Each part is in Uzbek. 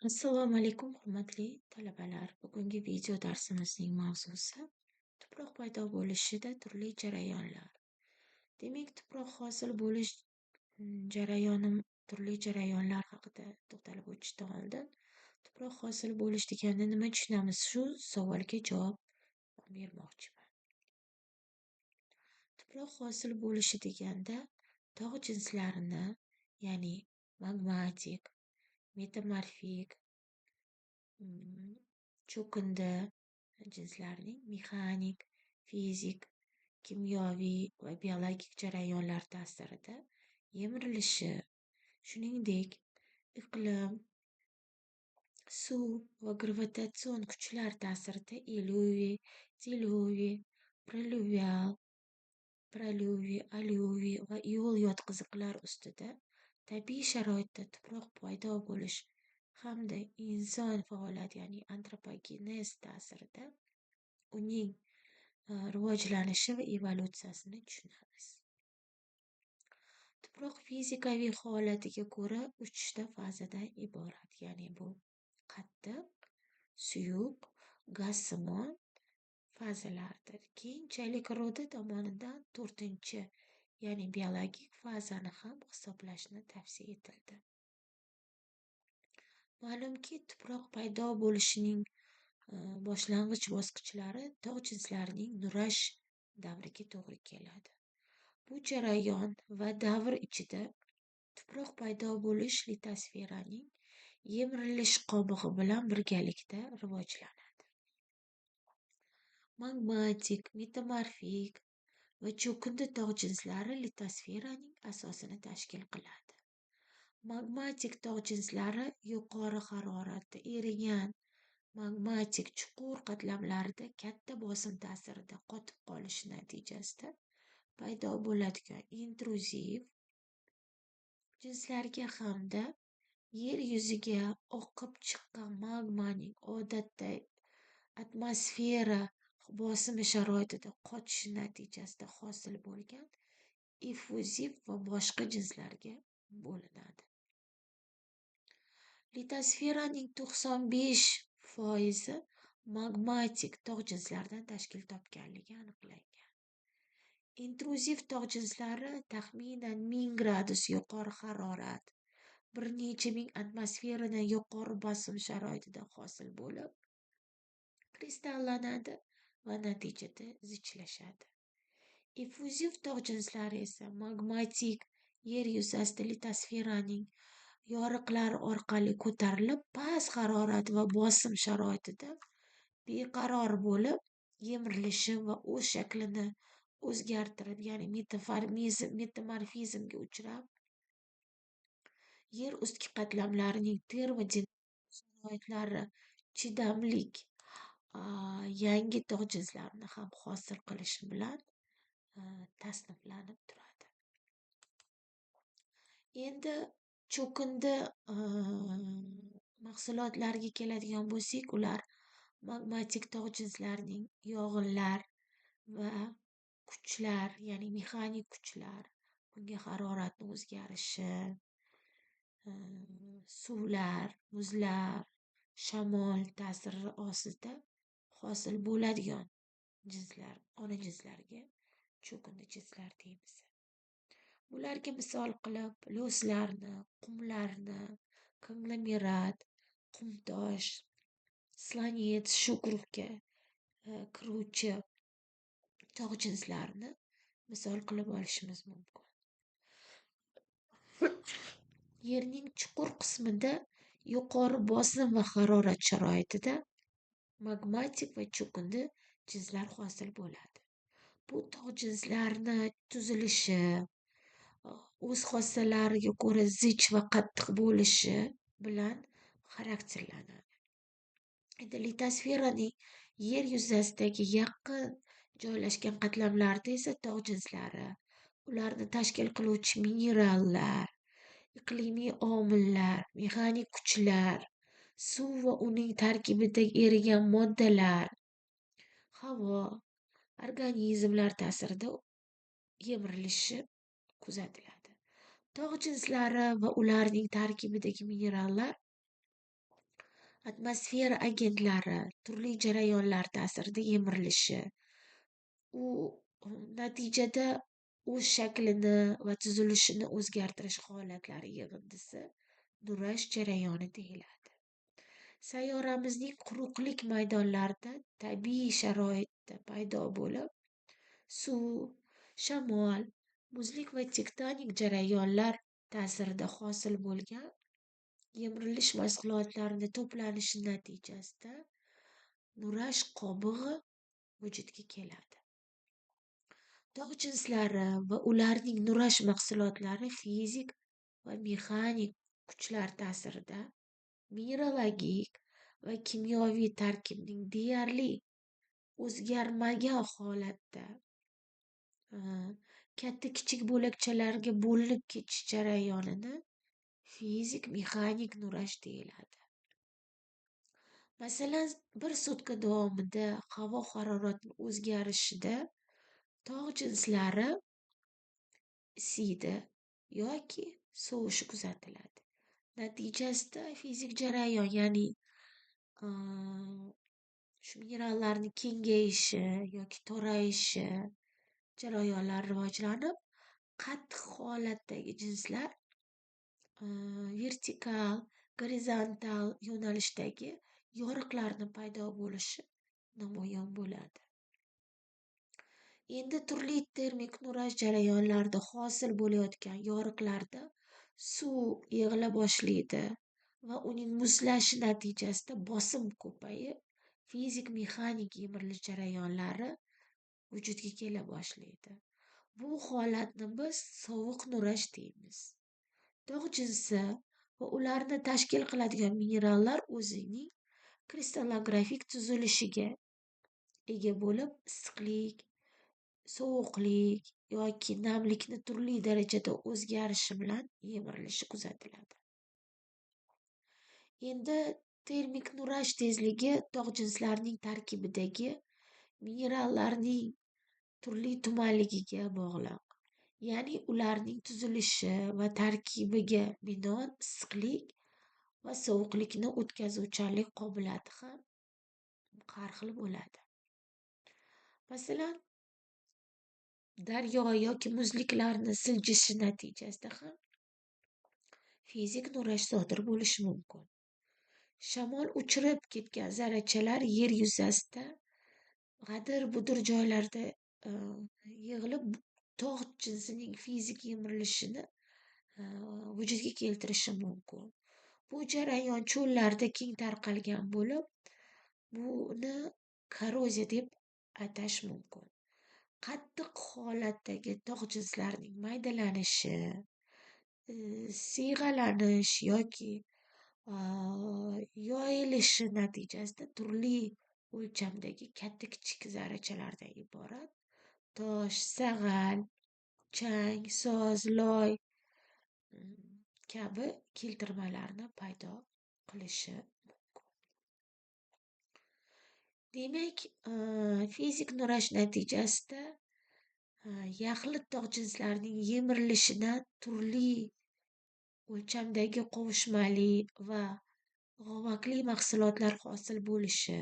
Assalomu alaykum, hurmatli talabalar. Bugungi video darsimizning mavzusi tuproq paydo bo'lishida turli jarayonlar. Demak, tuproq hosil bo'lish jarayoni turli jarayonlar haqida to'xtalib o'tishdan oldin tuproq hosil bo'lish deganda nima tushunamiz? Shu savolga javob bermoqchiman. Tuproq hosil bo'lishi deganda tog' jinslarini, ya'ni magmatik, metamorfik, cho'kindi jinslarining mexanik, fizik, kimyoviy va biologik jarayonlar ta'sirida yemirilishi, shuningdek, iqlim, suv va gravitatsion kuchlar ta'sirida ilyuviy, dilyuviy, allyuviy va iol yotqiziqlar ustida tabiiy sharoitda tuproq paydo bo'lish hamda inson faoliyati, ya'ni antropogenez ta'sirida uning rivojlanishi va evolyutsiyasini tushunamiz. Tuproq fizikaviy holatiga ko'ra 3 fazadan iborat, ya'ni bu qattiq, suyuq, gazsimon fazalardir. Keyinchalik Rode tomonidan 4, ya'ni biologik fazani ham hisoblashni tavsiya etildi. Ma'lumki, tuproq paydo bo'lishining boshlang'ich bosqichlari tog' jinslarining nurash davriga to'g'ri keladi. Bu jarayon va davr ichida tuproq paydo bo'lish litosferaning yemirilish qobig'i bilan birgalikda rivojlanadi. Magmatik, metamorfik va cho'kindi tog' jinslari litosferaning asosini tashkil qiladi. Magmatik tog' jinslari yuqori haroratda erigan magmatik chuqur qatlamlarida katta bosim ta'sirida qotib qolishi natijasida paydo bo'ladigan intruziv jinslarga hamda yer yuziga oqib chiqqan magmaning odatda atmosfera bosimi sharoitida qotishi natijasida hosil bo'lgan effuziv va boshqa jinslarga bo'linadi. Litosferaning 95% magmatik tog' jinslaridan tashkil topganligi aniqlangan. Intruziv tog' jinslari taxminan 1000 gradus yuqori harorat, bir necha ming atmosferadan yuqori bosim sharoitida hosil bo'lib, kristallanadi va natijada zichlashadi. Effuziv tog' jinslari esa magmatik yer yuzasida litosferaning yoriqlari orqali ko'tarilib, past harorat va bosim sharoitida beqaror bo'lib, yemirilishi va o'z shaklini o'zgartirib, ya'ni metamorfizmga uchrab, yer ustki qatlamlarining termodinamik sharoitlari chidamlik yangi tog' jinslarini ham hosil qilishi bilan tasniflanib turadi. Endi cho'kindi mahsulotlarga keladigan bo'lsak, ular magmatik tog' jinslarining yog'inlar va kuchlar, ya'ni mexanik kuchlar, bunga haroratni o'zgarishi, suvlar, muzlar, shamol ta'siri ostida hosil bo'ladigan jinslar, ona jinslarga cho'kindi jinslar deymiz. Bularga misol qilib lo'slarni, qumlarni, konglomerat, qumtosh, slonets shu guruhga kiruvchi tog' jinslarini misol qilib olishimiz mumkin. Yerning chuqur qismida yuqori bosim va harorat sharoitida magmatik va cho'kindi jinslar hosil bo'ladi. Bu tog' jinslarni tuzilishi o'z xossalariga ko'ra zich va qattiq bo'lishi bilan xarakterlanadi. Endi litosferaning yer yuzasidagi yaqin joylashgan qatlamlarida esa tog' jinslari, ularni tashkil qiluvchi minerallar, iqlimiy omillar, mexanik kuchlar, suv va uning tarkibidagi erigan moddalar, havo, organizmlar ta'sirida yemirilishi kuzatiladi. Tog' jinslari va ularning tarkibidagi minerallar atmosfera agentlari turli jarayonlar ta'sirida yemirilishi. U natijada o'z shaklini va tuzilishini o'zgartirish holatlari yig'indisi nurash jarayoni deyiladi. Sayyoramizning quruqlik maydonlarida tabiiy sharoitda paydo bo'lib, suv, shamol, muzlik va tektonik jarayonlar ta'sirida hosil bo'lgan yemirilish mahsulotlarining to'planishi natijasida nurash qobig'i vujudga keladi. Tog' jinslari va ularning nurash mahsulotlari fizik va mexanik kuchlar ta'sirida mineralogik va kimyoviy tarkibning deyarli o'zgarmagan holatda katta-kichik bo'lakchalarga bo'linib ketish jarayonini fizik-mexanik nurash deyiladi. Masalan, bir sutka davomida havo harorati o'zgarishida tog' jinslari isiydi yoki sovishi kuzatiladi. Natijasida fizik jarayon, ya'ni shu minerallarning kengayishi yoki to'rayishi jarayonlari rivojlanib, qattiq holatdagi jinslar vertikal, gorizontal yo'nalishdagi yoriqlarni paydo bo'lishi namoyon bo'ladi. Endi turli termik nurash jarayonlarida hosil bo'layotgan yoriqlarda suv yig'ila boshlaydi va uning muzlashi natijasida bosim ko'payib, fizik-mexanik yemirilish jarayonlari vujudga kela boshlaydi. Bu holatni biz sovuq nurash deymiz. Tog' jinsi va ularni tashkil qiladigan minerallar o'zining kristallografik tuzilishiga ega bo'lib, issiqlik, sovuqlik yoki namlikni turli darajada o'zgarishi bilan yemirilishi kuzatiladi. Endi termik nurash tezligi tog' jinslarining tarkibidagi minerallarning turli tumanligiga bog'liq. Ya'ni ularning tuzilishi va tarkibiga binoan issiqlik va sovuqlikni o'tkazuvchanlik qobiliyati ham har xil bo'ladi. Masalan, daryo yoki muzliklarni siljishi natijasida ham fizik nurash sodir bo'lishi mumkin. Shamol uchirib ketgan zarrachalar yer yuzasida g'adir-budir joylarda yig'ilib tog' jinsining fizik yemirilishini vujudga keltirishi mumkin. Bu jarayon cho'llarda keng tarqalgan bo'lib, buni korroziya deb atash mumkin. Qattiq holatdagi tog' jinslarining maydalanishi, siyg'alanish yoki yoyilishi natijasida turli o'lchamdagi katta-kichik zarrachalardan iborat tosh, sag'al, chang, soz, loy kabi keltirmalarni paydo qilishi mumkin. Demak, fizik nurash natijasida yaxlit tog' jinslarining yemirilishidan turli o'lchamdagi qovushmali va g'ovakli mahsulotlar hosil bo'lishi,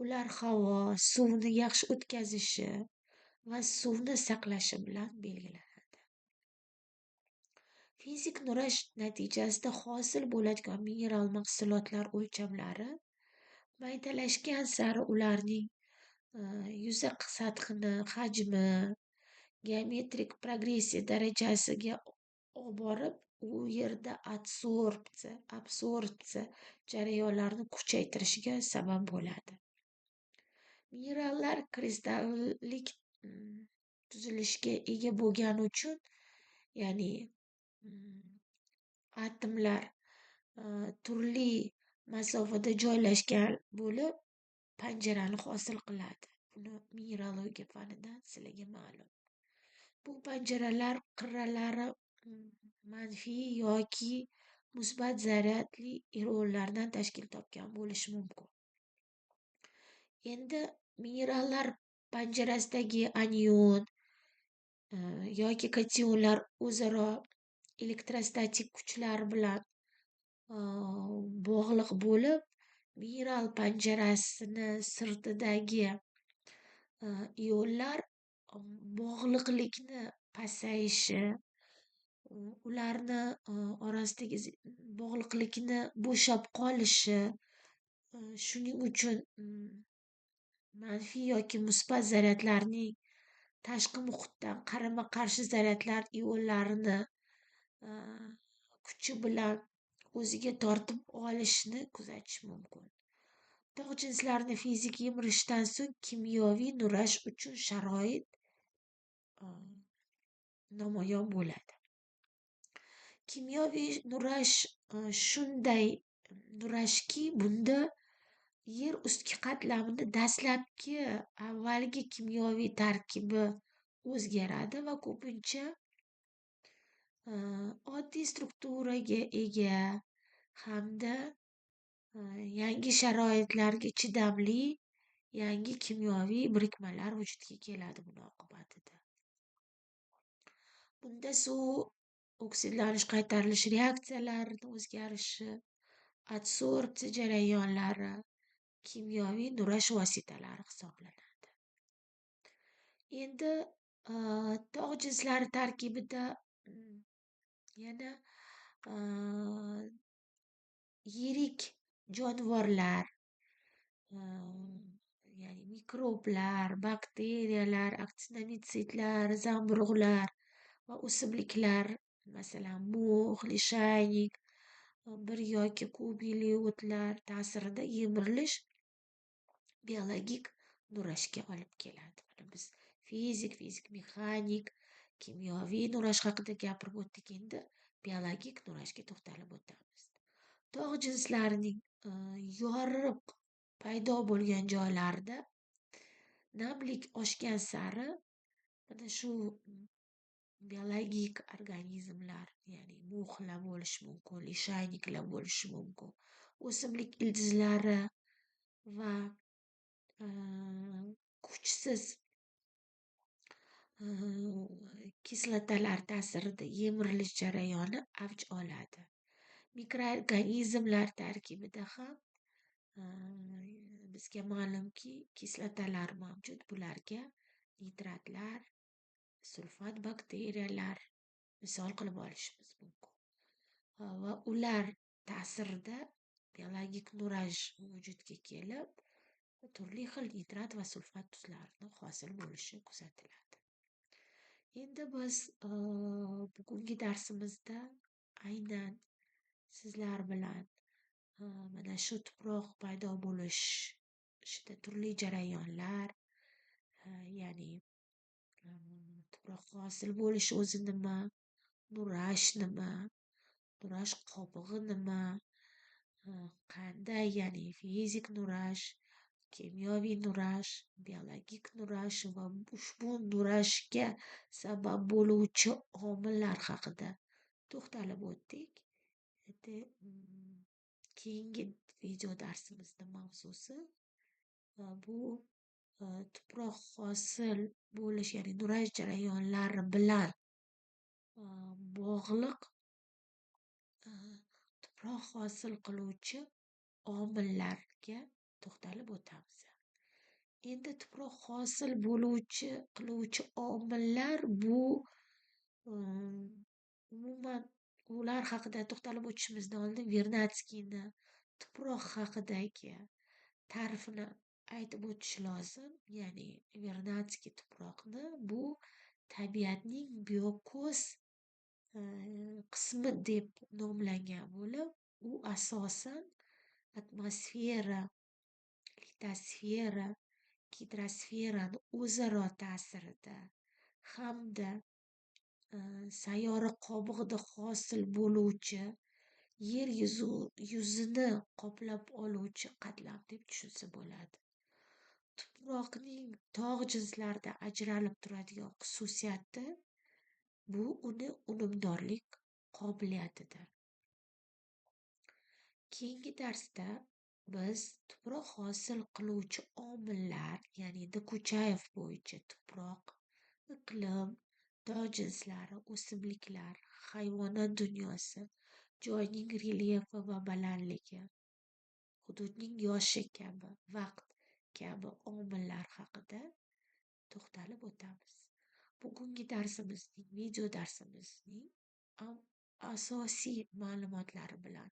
ular havo, suvni yaxshi o'tkazishi va suvni saqlashi bilan belgilanadi. Fizik nurash natijasida hosil bo'ladigan mineral mahsulotlar o'lchamlari maydalashgan sari ularning yuza sathini, hajmi, geometrik progressiya darajasiga olib borib, u yerda absorpsiya jarayonlarini kuchaytirishiga sabab bo'ladi. Minerallar kristallik tuzilishga ega bo'lgani uchun, ya'ni atomlar turli masofada joylashgan bo'lib, panjarani hosil qiladi. Buni mineralogiya fanidan sizlarga ma'lum. Bu panjaralar qirralari manfiy yoki musbat zaryadli ionlardan tashkil topgan bo'lishi mumkin. Endi minerallar panjarasidagi anion yoki kationlar o'zaro elektrostatik kuchlar bilan bog'liq bo'lib, mineral panjarasini sirtidagi ionlar bog'liqlikni pasayishi, ularni orasidagi bog'liqlikni bo'shab qolishi, shuning uchun manfiy yoki musbat zaryadlarning tashqi muhitdan qarama-qarshi zaryadlar ionlarini kuchi bilan o'ziga tortib olishini kuzatish mumkin. Tog' jinslarini fizik yemirishdan so'ng kimyoviy nurash uchun sharoit namoyon bo'ladi. Kimyoviy nurash shunday nurashki, bunda yer ustki qatlamini dastlabki avvalgi kimyoviy tarkibi o'zgaradi va ko'pincha oddiy strukturaga ega hamda yangi sharoitlarga chidamli yangi kimyoviy birikmalar vujudga keladi buning oqibatida. Bunda suv oksidlanish qaytarilish reaksiyalarining o'zgarishi, adsorpsiya jarayonlari, kimyoviy nurash vositalari hisoblanadi. Endi tog' jinslari tarkibida yana yirik jonivorlar, ya'ni mikroblar, bakteriyalar, aktinamidsidlar, zamburug'lar va o'simliklar, masalan, mux, lishaynik, bir yoki ko'p yilli o'tlar ta'sirida yemirilish biologik nurashga olib keladi. Mana biz fizik mexanik, kimyoviy nurash haqida gapirib o'tdik. Endi biologik nurashga to'xtalib o'tamiz. Tog' jinslarining yorug' paydo bo'lgan joylarida namlik oshgan sari mana shu biologik organizmlar, ya'ni muxlar bo'lishi mumkin, lishayniklar bo'lishi mumkin, o'simlik ildizlari va kuchsiz kislotalar ta'sirida yemirilish jarayoni avj oladi. Mikroorganizmlar tarkibida ham bizga ma'lumki, kislotalar mavjud. Bularga nitratlar, sulfat bakteriyalar misol qilib olishimiz mumkin. Va ular ta'sirida biologik nurash vujudga kelib, turli xil nitrat va sulfat tuzlarini hosil bo'lishi kuzatiladi. Endi biz bugungi darsimizda aynan sizlar bilan mana shu tuproq paydo bo'lishida turli jarayonlar, ya'ni tuproq hosil bo'lishi o'zi nima, nurash nima, nurash qobig'i nima, qanday, ya'ni fizik nurash, kimyoviy nurash, biologik nurash va ushbu nurashga sabab bo'luvchi omillar haqida to'xtalib o'tdik. Endi keyingi video darsimizni mavzusi bu tuproq hosil bo'lish, ya'ni nurash jarayonlari bilan bog'liq tuproq hosil qiluvchi omillarga to'xtalib o'tamiz. Endi tuproq hosil qiluvchi omillar bu umuman ular haqida to'xtalib o'tishimizdan oldin Vernatskiyni tuproq haqidagi ta'rifini aytib o'tish lozim. Ya'ni Vernatskiy tuproqni bu tabiatning bioko'z qismi deb nomlagan bo'lib, u asosan atmosfera, litosfera, gidrosferani o'zaro ta'sirida hamda sayyora qobig'ida hosil bo'luvchi yer yuzini qoplab oluvchi qatlam deb tushunsa bo'ladi. Tuproqning tog' jinslarida ajralib turadigan xususiyati bu uni unumdorlik qobiliyatidir. Keyingi darsda biz tuproq hosil qiluvchi omillar, ya'ni Dokuchayev bo'yicha tuproq, iqlim, tog' jinslari, o'simliklar, hayvonot dunyosi joyning relyefi va balandligi, hududning yoshi kabi, vaqt kabi omillar haqida to'xtalib o'tamiz. Bugungi video darsimizning asosiy ma'lumotlari bilan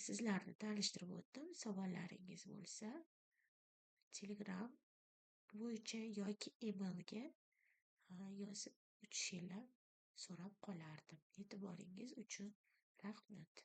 sizlarni tanishtirib o'tdim. Savollaringiz bo'lsa, Telegram bo'yicha yoki emailga yozib o'tishinglar so'rab qolardim. E'tiboringiz uchun rahmat.